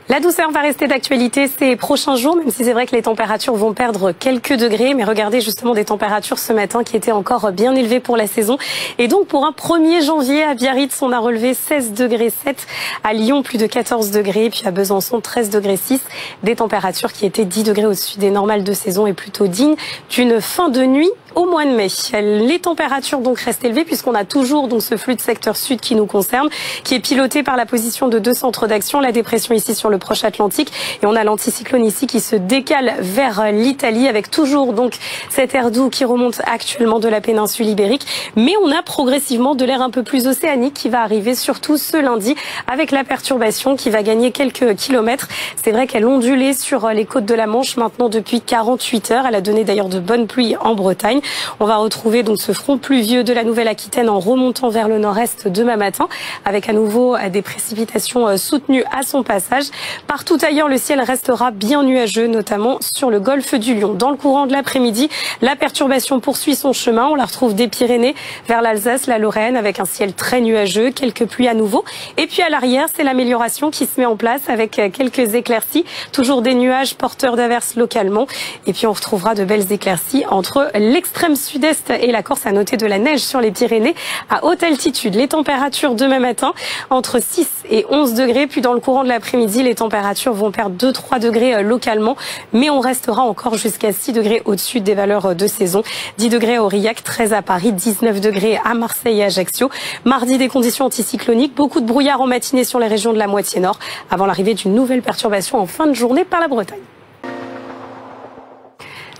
La douceur va rester d'actualité ces prochains jours, même si c'est vrai que les températures vont perdre quelques degrés. Mais regardez justement des températures ce matin qui étaient encore bien élevées pour la saison. Et donc pour un 1er janvier, à Biarritz, on a relevé 16 degrés 7. À Lyon, plus de 14 degrés. Puis à Besançon, 13 degrés 6. Des températures qui étaient 10 degrés au-dessus des normales de saison et plutôt dignes d'une fin de nuit au mois de mai. Les températures donc restent élevées puisqu'on a toujours donc ce flux de secteur sud qui nous concerne, qui est piloté par la position de deux centres d'action, la dépression ici sur le proche Atlantique et on a l'anticyclone ici qui se décale vers l'Italie avec toujours donc cet air doux qui remonte actuellement de la péninsule ibérique. Mais on a progressivement de l'air un peu plus océanique qui va arriver surtout ce lundi avec la perturbation qui va gagner quelques kilomètres. C'est vrai qu'elle ondulait sur les côtes de la Manche maintenant depuis 48 heures. Elle a donné d'ailleurs de bonnes pluies en Bretagne. On va retrouver donc ce front pluvieux de la Nouvelle-Aquitaine en remontant vers le nord-est demain matin avec à nouveau des précipitations soutenues à son passage. Partout ailleurs, le ciel restera bien nuageux, notamment sur le golfe du Lion. Dans le courant de l'après-midi, la perturbation poursuit son chemin. On la retrouve des Pyrénées vers l'Alsace, la Lorraine avec un ciel très nuageux, quelques pluies à nouveau. Et puis à l'arrière, c'est l'amélioration qui se met en place avec quelques éclaircies, toujours des nuages porteurs d'averses localement. Et puis on retrouvera de belles éclaircies entre l'extrême sud-est et la Corse. À noter de la neige sur les Pyrénées à haute altitude. Les températures demain matin entre 6 et 11 degrés. Puis dans le courant de l'après-midi, les températures vont perdre 2-3 degrés localement. Mais on restera encore jusqu'à 6 degrés au-dessus des valeurs de saison. 10 degrés à Aurillac, 13 à Paris, 19 degrés à Marseille et Ajaccio. Mardi, des conditions anticycloniques. Beaucoup de brouillard en matinée sur les régions de la moitié nord avant l'arrivée d'une nouvelle perturbation en fin de journée par la Bretagne.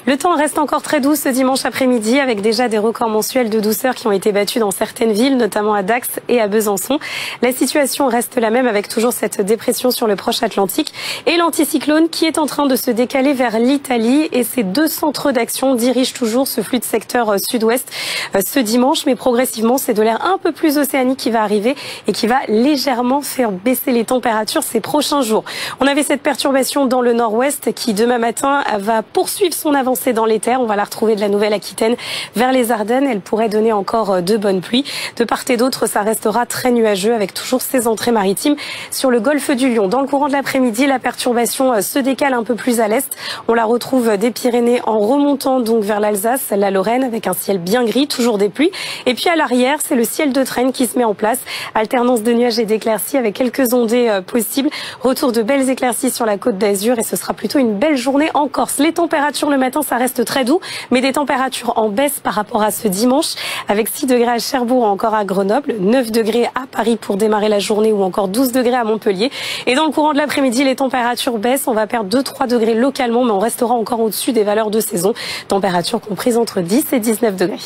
Le temps reste encore très doux ce dimanche après-midi avec déjà des records mensuels de douceur qui ont été battus dans certaines villes, notamment à Dax et à Besançon. La situation reste la même avec toujours cette dépression sur le proche Atlantique et l'anticyclone qui est en train de se décaler vers l'Italie et ces deux centres d'action dirigent toujours ce flux de secteur sud-ouest ce dimanche. Mais progressivement, c'est de l'air un peu plus océanique qui va arriver et qui va légèrement faire baisser les températures ces prochains jours. On avait cette perturbation dans le nord-ouest qui demain matin va poursuivre son avancée dans les terres. On va la retrouver de la Nouvelle-Aquitaine vers les Ardennes. Elle pourrait donner encore de bonnes pluies. De part et d'autre, ça restera très nuageux avec toujours ces entrées maritimes sur le golfe du Lion. Dans le courant de l'après-midi, la perturbation se décale un peu plus à l'est. On la retrouve des Pyrénées en remontant donc vers l'Alsace, la Lorraine avec un ciel bien gris, toujours des pluies. Et puis à l'arrière, c'est le ciel de traîne qui se met en place. Alternance de nuages et d'éclaircies avec quelques ondées possibles. Retour de belles éclaircies sur la côte d'Azur et ce sera plutôt une belle journée en Corse. Les températures le matin, ça reste très doux, mais des températures en baisse par rapport à ce dimanche, avec 6 degrés à Cherbourg, encore à Grenoble, 9 degrés à Paris pour démarrer la journée ou encore 12 degrés à Montpellier. Et dans le courant de l'après-midi, les températures baissent, on va perdre 2-3 degrés localement, mais on restera encore au-dessus des valeurs de saison. Températures comprises entre 10 et 19 degrés.